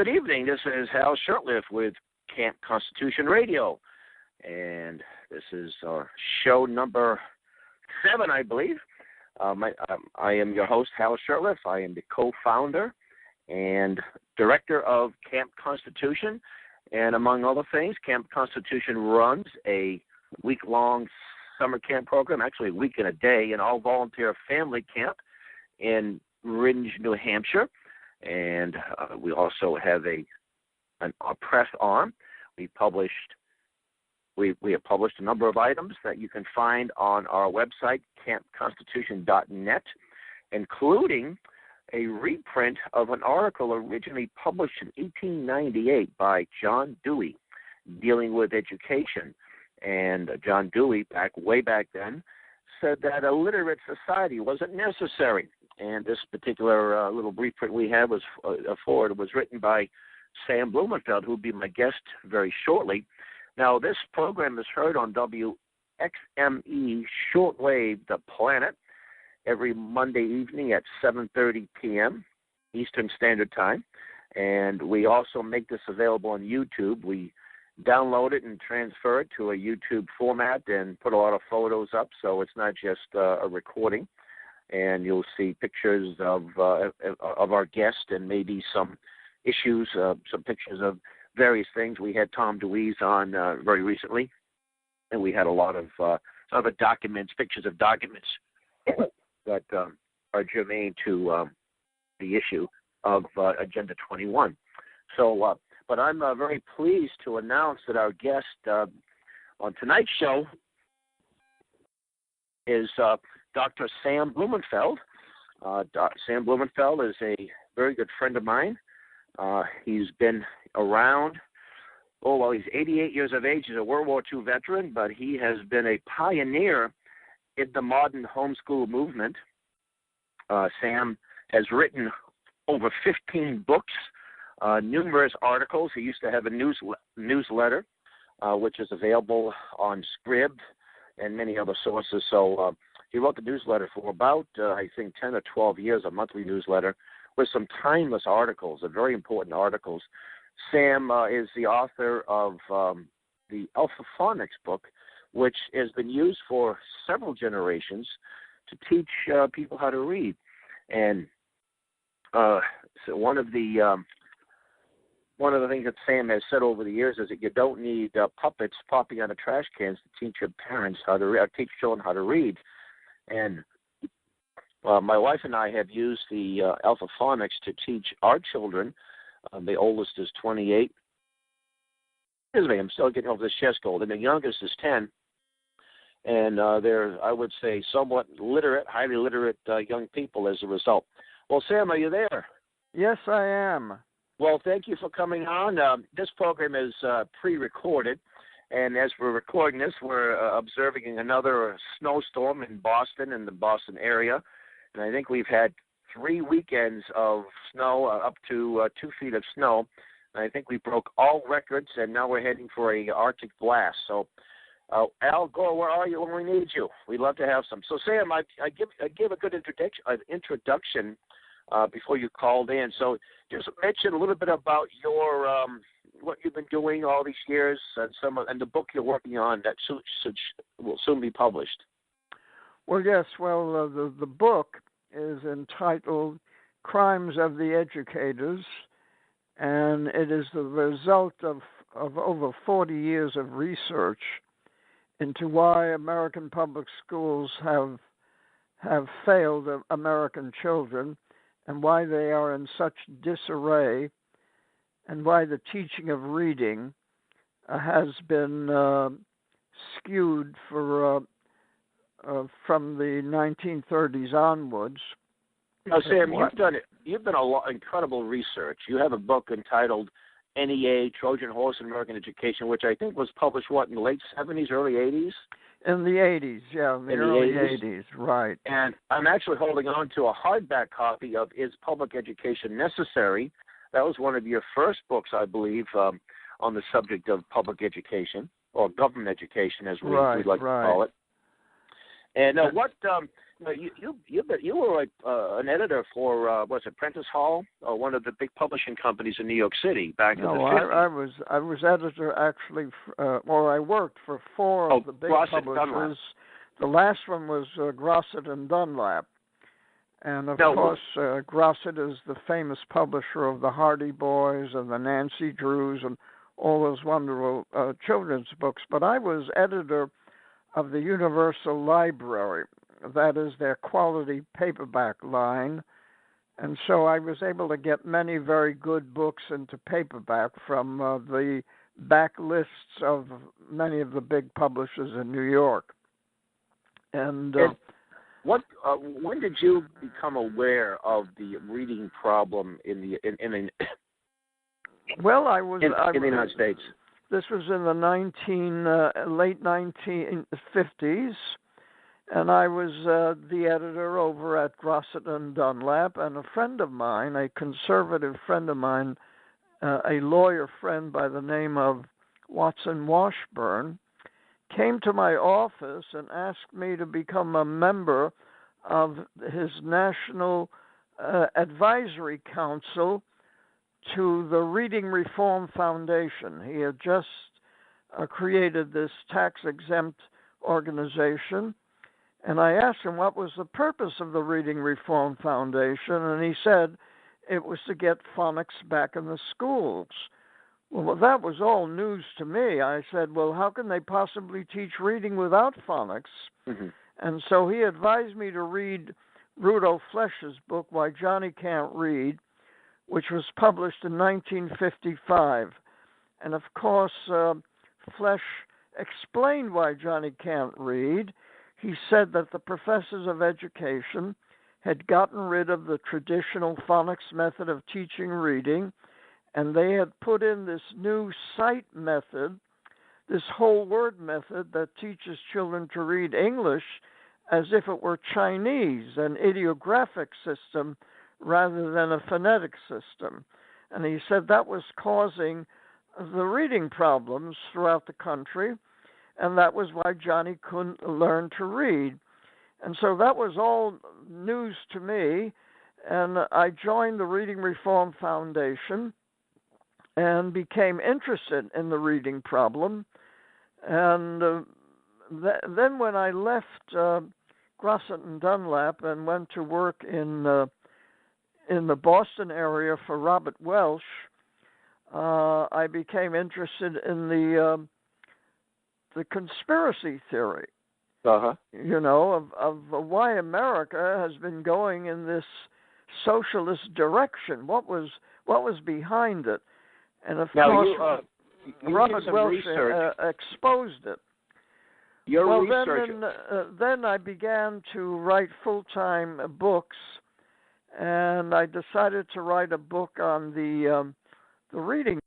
Good evening. This is Hal Shurtleff with Camp Constitution Radio, and this is show number 7, I believe. I am your host, Hal Shurtleff. I am the co-founder and director of Camp Constitution, and among other things, Camp Constitution runs a week-long summer camp program, actually a week and a day, an all-volunteer family camp in Rindge, New Hampshire. And we also have a press arm. We have published a number of items that you can find on our website, campconstitution.net, including a reprint of an article originally published in 1898 by John Dewey, dealing with education. And John Dewey, way back then, said that a literate society wasn't necessary. And this particular little brief print we have was written by Sam Blumenfeld, who will be my guest very shortly. Now, this program is heard on WXME Shortwave The Planet every Monday evening at 7:30 p.m. Eastern Standard Time. And we also make this available on YouTube. We download it and transfer it to a YouTube format and put a lot of photos up, so it's not just a recording. And you'll see pictures of our guest and maybe some issues, some pictures of various things. We had Tom DeWeese on very recently, and we had a lot of other documents, pictures of documents that are germane to the issue of Agenda 21. So, but I'm very pleased to announce that our guest on tonight's show is Dr. Sam Blumenfeld. Sam Blumenfeld is a very good friend of mine. He's been around, he's 88 years of age. He's a World War II veteran, but he has been a pioneer in the modern homeschool movement. Sam has written over 15 books, numerous articles. He used to have a newsletter, which is available on Scribd and many other sources. So he wrote the newsletter for about, 10 or 12 years, a monthly newsletter with some timeless articles, very important articles. Sam is the author of the Alpha Phonics book, which has been used for several generations to teach people how to read. And so one of the things that Sam has said over the years is that you don't need puppets popping out of trash cans to teach your parents how to teach children how to read. And my wife and I have used the Alpha Phonics to teach our children. The oldest is 28. Excuse me, I'm still getting over this chest cold. And the youngest is 10. And they're, I would say, somewhat literate, highly literate young people as a result. Well, Sam, are you there? Yes, I am. Well, thank you for coming on. This program is pre-recorded. And as we're recording this, we're observing another snowstorm in Boston and the Boston area. And I think we've had 3 weekends of snow, up to 2 feet of snow. And I think we broke all records, and now we're heading for a Arctic blast. So, Al Gore, where are you when we need you? We'd love to have some. So, Sam, I give a good introduction before you called in. So just mention a little bit about your what you've been doing all these years and the book you're working on that will soon be published. Well, yes. Well, the book is entitled Crimes of the Educators, and it is the result of over 40 years of research into why American public schools have failed American children and why they are in such disarray and why the teaching of reading has been skewed from the 1930s onwards. Now, Sam, you've done a lot incredible research. You have a book entitled NEA, Trojan Horse in American Education, which I think was published, in the late 70s, early 80s? In the 80s, yeah, in the early 80s, right. And I'm actually holding on to a hardback copy of Is Public Education Necessary? That was one of your first books, I believe, on the subject of public education, or government education, as we'd like to call it. And what you were like an editor for was it Prentice Hall, one of the big publishing companies in New York City back in the 50s? I was editor actually, or I worked for four of the big Grosset publishers. The last one was Grosset and Dunlap, and of course Grosset is the famous publisher of the Hardy Boys and the Nancy Drews and all those wonderful children's books. But I was editor of the Universal Library. That is their quality paperback line. And so I was able to get many very good books into paperback from the back lists of many of the big publishers in New York. And when did you become aware of the reading problem in the United States? This was in the late 1950s, and I was the editor over at Grosset and Dunlap, and a friend of mine, a conservative friend of mine, a lawyer friend by the name of Watson Washburn, came to my office and asked me to become a member of his National Advisory Council to the Reading Reform Foundation. He had just created this tax-exempt organization, and I asked him what was the purpose of the Reading Reform Foundation, and he said it was to get phonics back in the schools. Well, that was all news to me. I said, well, how can they possibly teach reading without phonics? Mm-hmm. And so he advised me to read Rudolph Flesch's book, Why Johnny Can't Read, which was published in 1955. And of course, Flesch explained why Johnny can't read. He said that the professors of education had gotten rid of the traditional phonics method of teaching reading, and they had put in this new sight method, this whole word method that teaches children to read English as if it were Chinese, an ideographic system rather than a phonetic system. And he said that was causing the reading problems throughout the country, and that was why Johnny couldn't learn to read. And so that was all news to me, and I joined the Reading Reform Foundation and became interested in the reading problem. And then when I left Grosset and Dunlap and went to work in the Boston area for Robert Welch, I became interested in the conspiracy theory, you know, of why America has been going in this socialist direction. What was behind it? And of course, Robert Welch exposed it. Then I began to write full-time books, and I decided to write a book on the reading,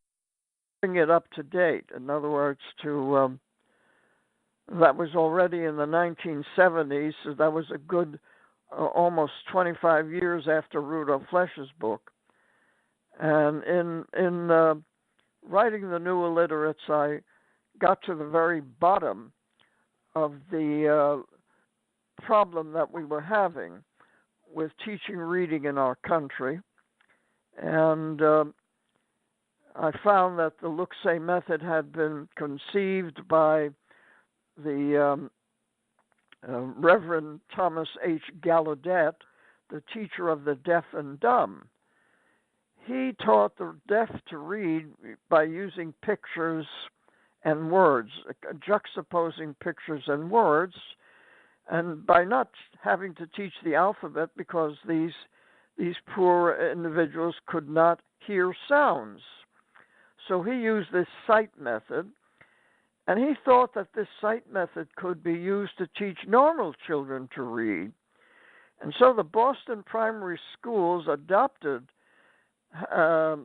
bring it up to date. In other words, that was already in the 1970s, so that was a good almost 25 years after Rudolph Flesch's book. And in writing The New Illiterates, I got to the very bottom of the problem that we were having with teaching reading in our country. And I found that the Look-Say method had been conceived by the Reverend Thomas H. Gallaudet, the teacher of the deaf and dumb. He taught the deaf to read by using pictures and words, juxtaposing pictures and words, and by not having to teach the alphabet because these poor individuals could not hear sounds. So he used this sight method, and he thought that this sight method could be used to teach normal children to read. And so the Boston primary schools adopted the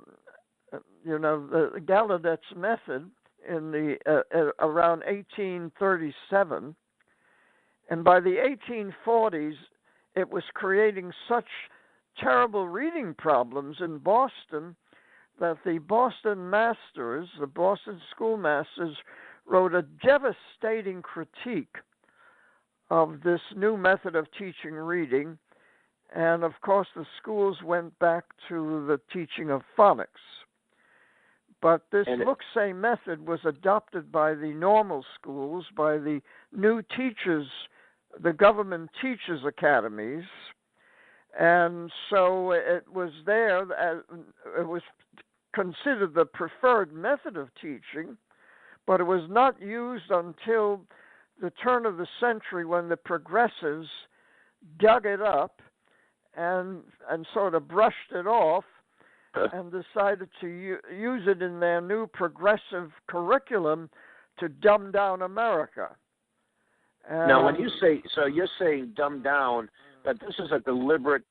Gallaudet's method in the around 1837, and by the 1840s, it was creating such terrible reading problems in Boston that the Boston masters, the Boston schoolmasters, wrote a devastating critique of this new method of teaching reading. And of course, the schools went back to the teaching of phonics. But this look-say method was adopted by the normal schools, by the new teachers, the government teachers' academies. And so it was there, it was considered the preferred method of teaching, but it was not used until the turn of the century when the progressives dug it up and sort of brushed it off and decided to use it in their new progressive curriculum to dumb down America. Now, when you say, so you're saying dumb down, that this is a deliberate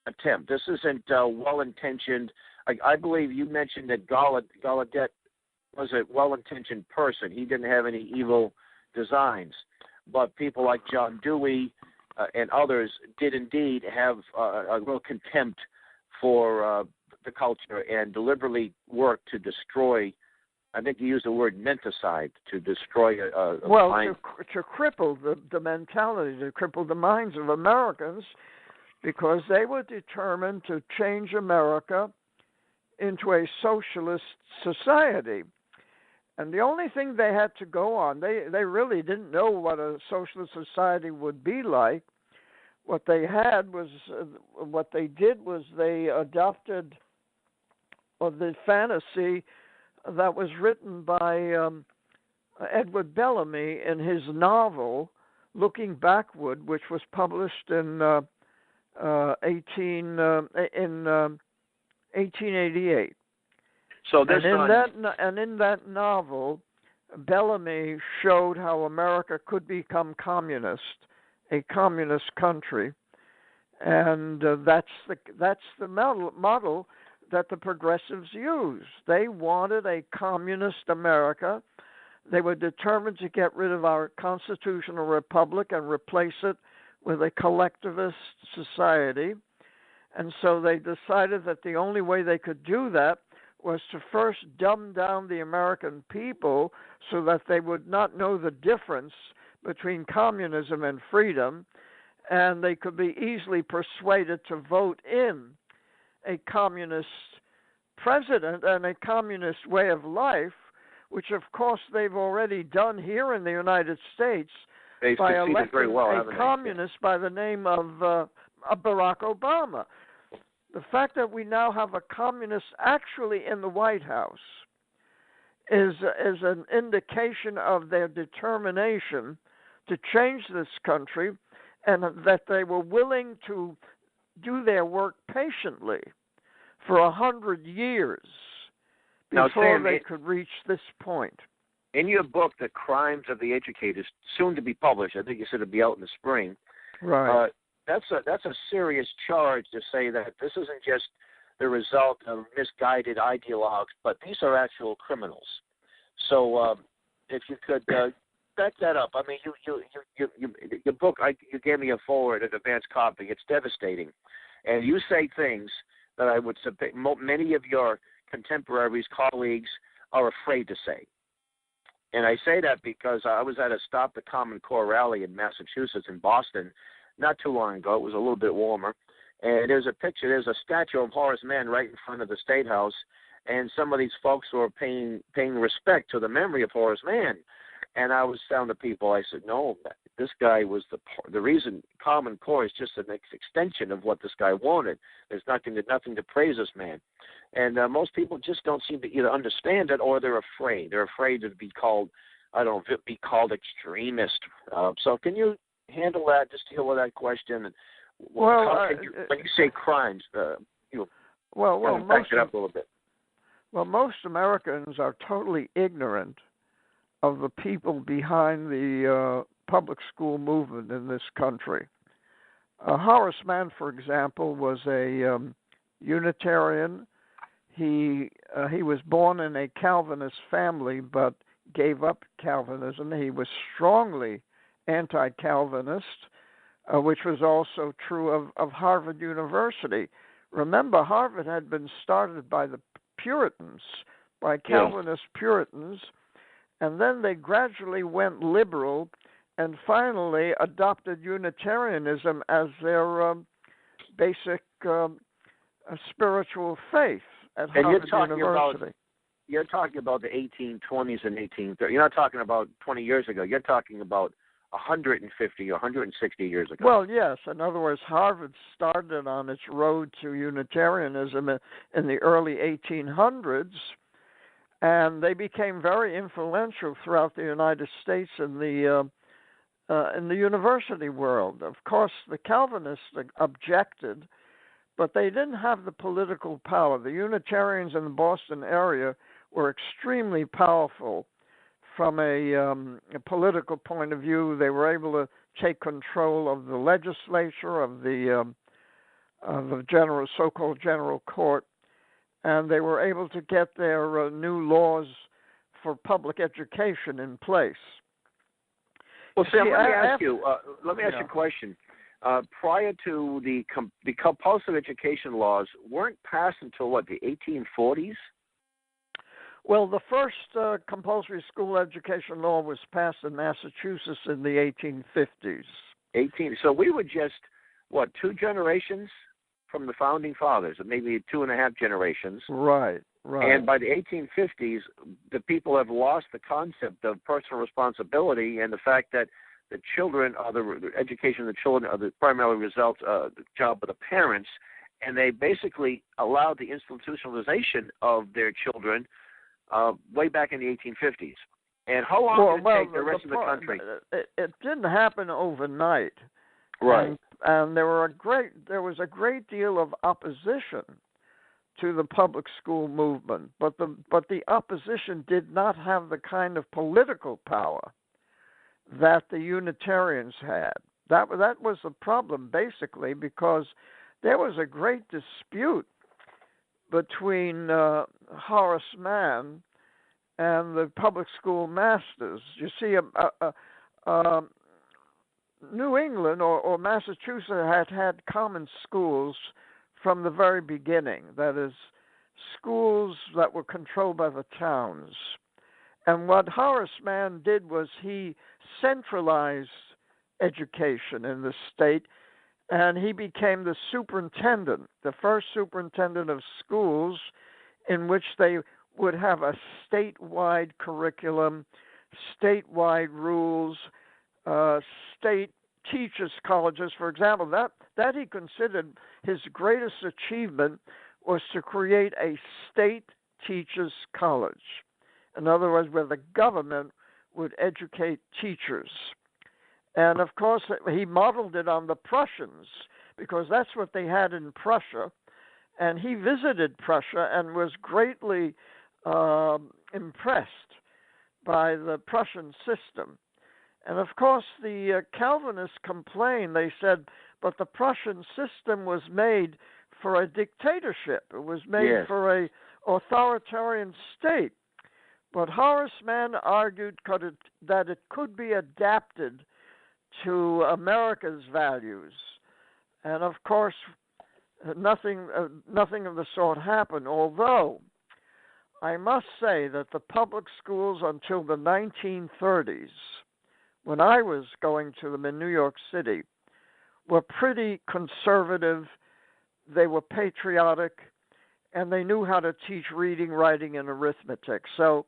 attempt. This isn't well-intentioned. I believe you mentioned that Gallaudet was a well-intentioned person. He didn't have any evil designs. But people like John Dewey and others did indeed have a real contempt for the culture and deliberately worked to destroy. I think you used the word menticide, to destroy mind. To cripple the mentality, to cripple the minds of Americans, because they were determined to change America into a socialist society. And the only thing they had to go on, they really didn't know what a socialist society would be like. What they did was they adopted the fantasy that was written by Edward Bellamy in his novel Looking Backward, which was published in 1888. So in that novel, Bellamy showed how America could become communist, a communist country, and that's the model that the progressives used. They wanted a communist America. They were determined to get rid of our constitutional republic and replace it with a collectivist society. And so they decided that the only way they could do that was to first dumb down the American people so that they would not know the difference between communism and freedom, and they could be easily persuaded to vote in a communist president and a communist way of life, which of course they've already done here in the United States by electing a communist by the name of Barack Obama. The fact that we now have a communist actually in the White House is an indication of their determination to change this country, and that they were willing to do their work patiently for 100 years before they could reach this point. In your book, The Crimes of the Educated, soon to be published, I think you said it'd be out in the spring. Right. That's a serious charge to say that this isn't just the result of misguided ideologues, but these are actual criminals. So if you could back that up. I mean, your book, you gave me a forward, an advanced copy. It's devastating. And you say things that I would submit many of your contemporaries, colleagues, are afraid to say. And I say that because I was at a Stop the Common Core rally in Massachusetts, in Boston, not too long ago. It was a little bit warmer. And there's a statue of Horace Mann right in front of the State House, and some of these folks were paying respect to the memory of Horace Mann. And I was telling the people, I said, no, this guy was the reason. Common Core is just an extension of what this guy wanted. There's nothing to praise this man. And most people just don't seem to either understand it or they're afraid. They're afraid to be called, be called extremist. So can you handle that, just deal with that question? And when you say crimes, back it up a little bit. Well, most Americans are totally ignorant of the people behind the public school movement in this country. Horace Mann, for example, was a Unitarian. He was born in a Calvinist family, but gave up Calvinism. He was strongly anti-Calvinist, which was also true of Harvard University. Remember, Harvard had been started by the Puritans, by Calvinist Puritans, and then they gradually went liberal and finally adopted Unitarianism as their basic spiritual faith at Harvard University. You're talking about the 1820s and 1830s. You're not talking about 20 years ago. You're talking about 150 or 160 years ago. Well, yes. In other words, Harvard started on its road to Unitarianism in the early 1800s, and they became very influential throughout the United States in the university world. Of course, the Calvinists objected, but they didn't have the political power. The Unitarians in the Boston area were extremely powerful from a political point of view. They were able to take control of the legislature, of the so-called general court, and they were able to get their new laws for public education in place. Well, Sam, let me ask you a question. Prior to the compulsory education laws weren't passed until what, the 1840s? Well, the first compulsory school education law was passed in Massachusetts in the 1850s. So we were just, what, 2 generations from the founding fathers, or maybe 2.5 generations. Right. And by the 1850s, the people have lost the concept of personal responsibility and the fact that the children, or the education of the children, are the primary result, the job of the parents, and they basically allowed the institutionalization of their children way back in the 1850s. And how long did it take the rest of the country? It didn't happen overnight. Right. And there was a great deal of opposition to the public school movement, but the opposition did not have the kind of political power that the Unitarians had. That was the problem, basically, because there was a great dispute between Horace Mann and the public school masters. You see, New England or Massachusetts had common schools from the very beginning. That is, schools that were controlled by the towns. And what Horace Mann did was he centralized education in the state, and he became the superintendent, the first superintendent of schools, in which they would have a statewide curriculum, statewide rules, state teachers' colleges. For example, that he considered his greatest achievement was to create a state teachers' college. In other words, where the government would educate teachers. And, of course, he modeled it on the Prussians, because that's what they had in Prussia. And he visited Prussia and was greatly impressed by the Prussian system. And, of course, the Calvinists complained. They said, but the Prussian system was made for a dictatorship. It was made for an authoritarian state. But Horace Mann argued that it could be adapted to America's values. And, of course, nothing of the sort happened, although I must say that the public schools until the 1930s, when I was going to them in New York City, were pretty conservative. They were patriotic, and they knew how to teach reading, writing, and arithmetic. So,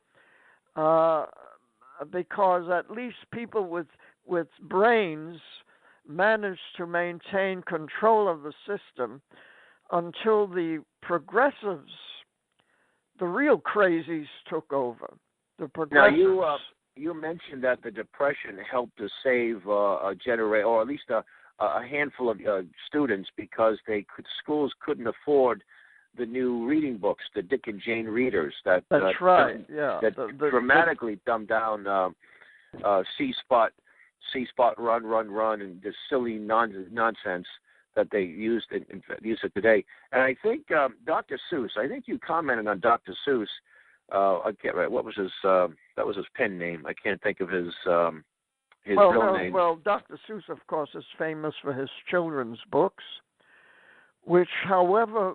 because at least people with brains managed to maintain control of the system until the progressives, the real crazies, took over. The progressives. Now, you mentioned that the Depression helped to save a generation, or at least a handful of students, because schools couldn't afford the new reading books, the Dick and Jane readers that dramatically dumbed down C-Spot, Run, and this silly nonsense that they use it today. And I think Dr. Seuss. I think you commented on Dr. Seuss. I can't remember what was his. That was his pen name. I can't think of his real name. Well, Dr. Seuss, of course, is famous for his children's books, which, however,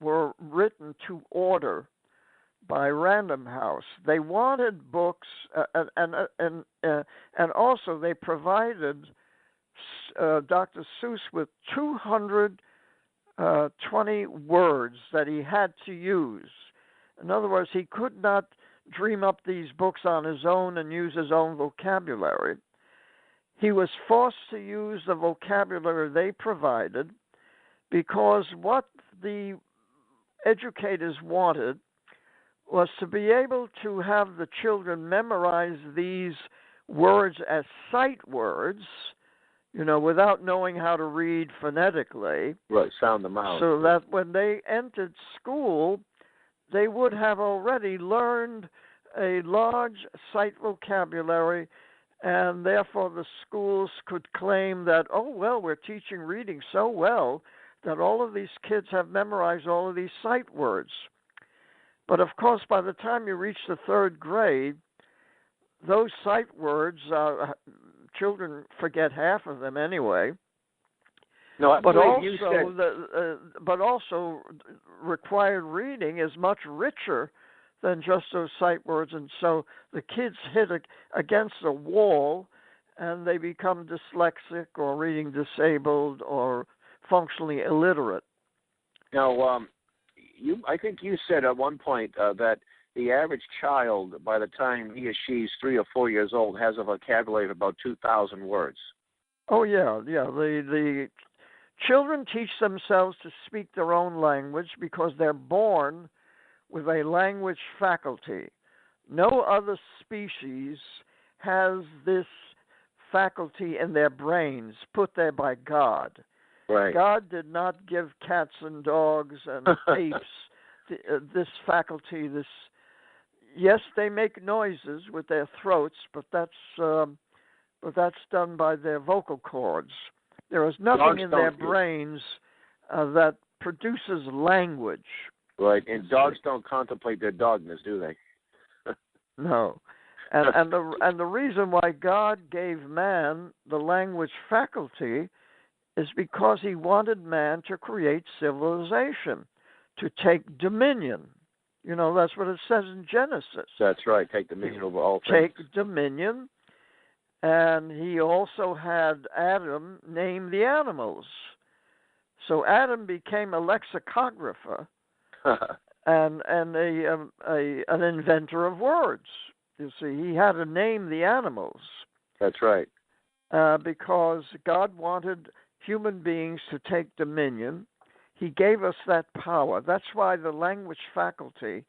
were written to order by Random House. They wanted books, and also they provided Dr. Seuss with 220 words that he had to use. In other words, he could not dream up these books on his own and use his own vocabulary. He was forced to use the vocabulary they provided because what the educators wanted was to be able to have the children memorize these words as sight words, without knowing how to read phonetically. Right, sound them out. So that when they entered school, they would have already learned a large sight vocabulary, and therefore the schools could claim that, we're teaching reading so well that all of these kids have memorized all of these sight words. But of course, by the time you reach the third grade, those sight words, children forget half of them anyway. No, but also required reading is much richer than just those sight words, and so the kids hit against a wall, and they become dyslexic or reading disabled or functionally illiterate. Now, I think you said at one point that the average child, by the time he or she's 3 or 4 years old, has a vocabulary of about 2,000 words. Oh, yeah. The children teach themselves to speak their own language because they're born with a language faculty. No other species has this faculty in their brains put there by God. Right. God did not give cats and dogs and apes this faculty. Yes, they make noises with their throats, but that's done by their vocal cords. There is nothing in their brains that produces language. Right, and dogs don't contemplate their dogness, do they? No, and the reason why God gave man the language faculty is because he wanted man to create civilization, to take dominion. That's what it says in Genesis. That's right, take dominion over all things. Take dominion, and he also had Adam name the animals. So Adam became a lexicographer and an inventor of words. You see, he had to name the animals. That's right. Because God wanted human beings to take dominion. He gave us that power. That's why the language faculty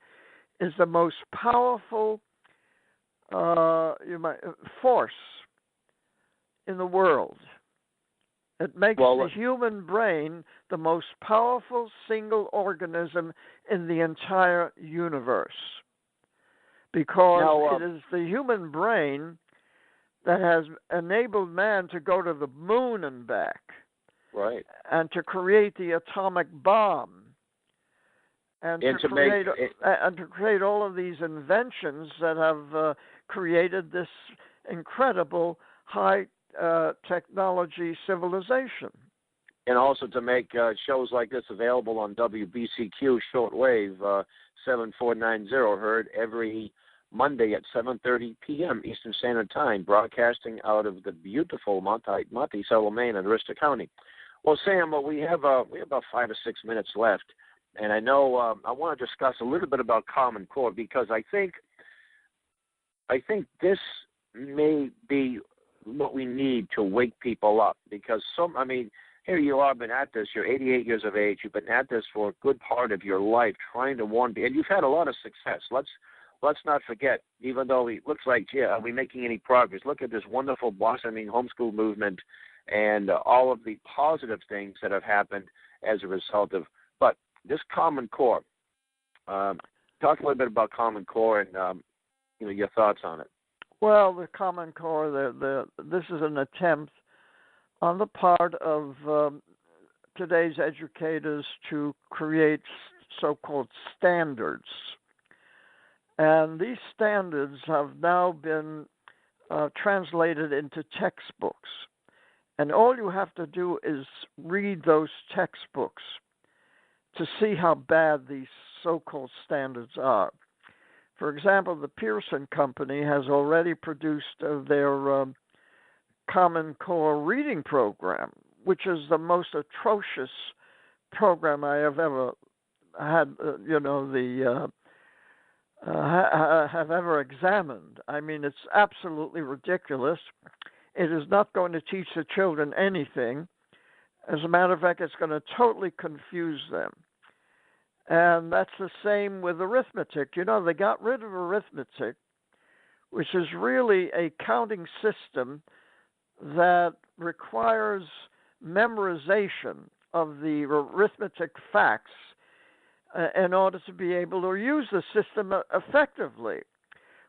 is the most powerful force in the world. It makes the human brain the most powerful single organism in the entire universe. Because it is the human brain that has enabled man to go to the moon and back. Right. And to create the atomic bomb. And to create all of these inventions that have created this incredible high technology civilization. And also to make shows like this available on WBCQ shortwave 7490, heard every Monday at 7:30 p.m. Eastern Standard Time, broadcasting out of the beautiful Monticello, Maine, in Aroostook County. Well, Sam, we have about 5 or 6 minutes left, and I know I want to discuss a little bit about Common Core because I think this may be what we need to wake people up because here you are, been at this. You're 88 years of age. You've been at this for a good part of your life, trying to warn people, and you've had a lot of success. Let's not forget, even though it looks like, are we making any progress? Look at this wonderful blossoming homeschool movement and all of the positive things that have happened as a result of. But this Common Core, talk a little bit about Common Core and your thoughts on it. Well, the Common Core, this is an attempt on the part of today's educators to create so-called standards. And these standards have now been translated into textbooks. And all you have to do is read those textbooks to see how bad these so-called standards are. For example, the Pearson Company has already produced their Common Core reading program, which is the most atrocious program I have ever had, have ever examined. I mean, it's absolutely ridiculous. It is not going to teach the children anything. As a matter of fact, it's going to totally confuse them. And that's the same with arithmetic. You know, they got rid of arithmetic, which is really a counting system that requires memorization of the arithmetic facts in order to be able to use the system effectively.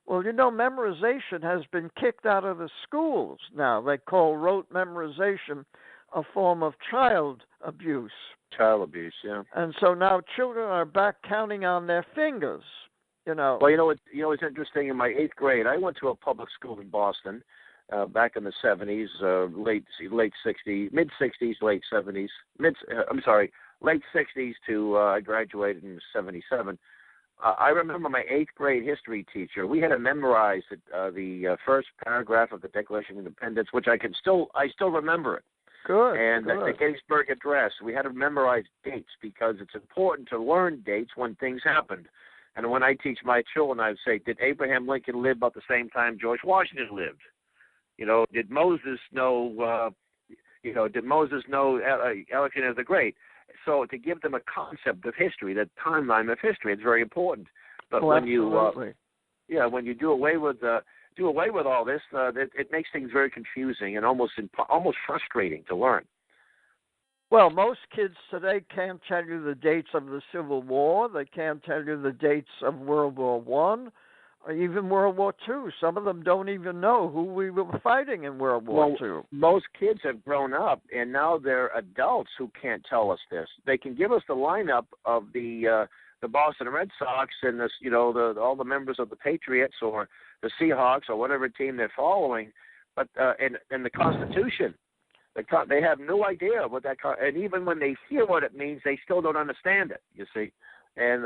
Well, you know, memorization has been kicked out of the schools now. They call rote memorization a form of child abuse. Child abuse, yeah. And so now children are back counting on their fingers, you know. Well, it's interesting. In my 8th grade, I went to a public school in Boston back in the 70s, late 60s, mid 60s, late 70s, late 60s to I graduated in 77. I remember my 8th grade history teacher. We had to memorize the first paragraph of the Declaration of Independence, which I still remember it. Good. And good. the Gettysburg Address. We had to memorize dates because it's important to learn dates when things happened. And when I teach my children, I would say, did Abraham Lincoln live about the same time George Washington lived? You know, did Moses know? Alexander the Great? So to give them a concept of history, that timeline of history, it's very important. But when absolutely. when you do away with all this, it makes things very confusing and almost frustrating to learn. Well, most kids today can't tell you the dates of the Civil War. They can't tell you the dates of World War I or even World War II. Some of them don't even know who we were fighting in World War II. Most kids have grown up, and now they're adults who can't tell us this. They can give us the lineup of the Boston Red Sox and all the members of the Patriots or the Seahawks or whatever team they're following, but and the Constitution, they have no idea what that. And even when they hear what it means, they still don't understand it. You see, and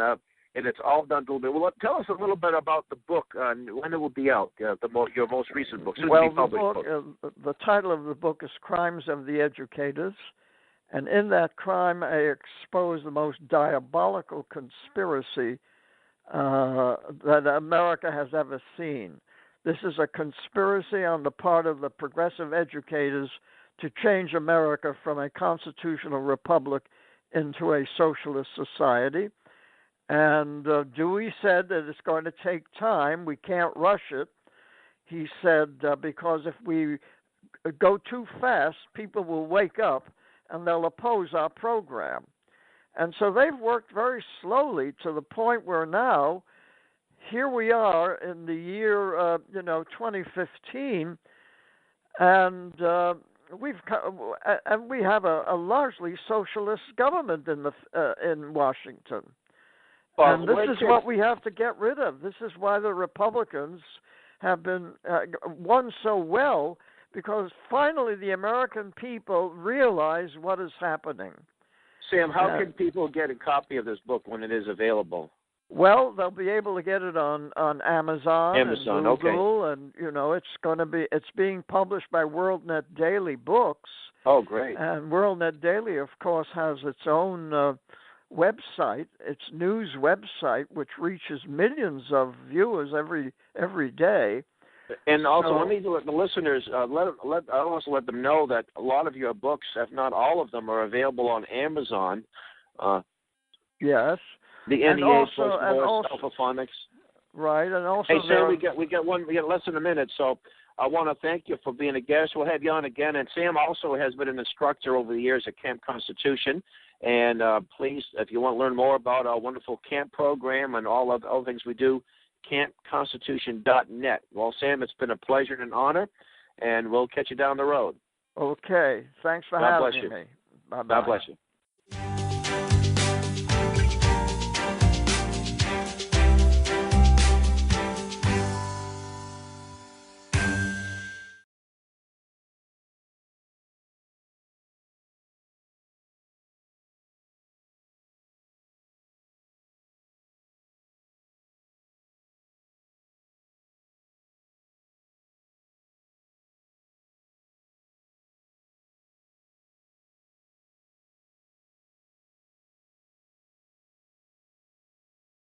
it's all done a little bit. Well, tell us a little bit about the book when it will be out. Your most recent book. The title of the book is Crimes of the Educators. And in that crime, I expose the most diabolical conspiracy that America has ever seen. This is a conspiracy on the part of the progressive educators to change America from a constitutional republic into a socialist society. And Dewey said that it's going to take time. We can't rush it. He said because if we go too fast, people will wake up and they'll oppose our program. And so they've worked very slowly to the point where now, here we are in the year, 2015, and we have a largely socialist government in Washington. And this is what we have to get rid of. This is why the Republicans have been won so well, because finally the American people realize what is happening. Sam, how can people get a copy of this book when it is available? Well, they'll be able to get it on Amazon and Google, okay. And it's being published by WorldNet Daily Books. Oh, great! And WorldNet Daily, of course, has its own website, its news website, which reaches millions of viewers every day. And also, let me let the listeners let them know that a lot of your books, if not all of them, are available on Amazon. Yes. The NEA plus Morse Alphaphonics. Right, and also. Hey, Sam, we got less than a minute, so I want to thank you for being a guest. We'll have you on again. And Sam also has been an instructor over the years at Camp Constitution. And please, if you want to learn more about our wonderful camp program and all of the other things we do, campconstitution.net. Well, Sam, it's been a pleasure and an honor, and we'll catch you down the road. Okay. Thanks for having me. Bye-bye. God bless you.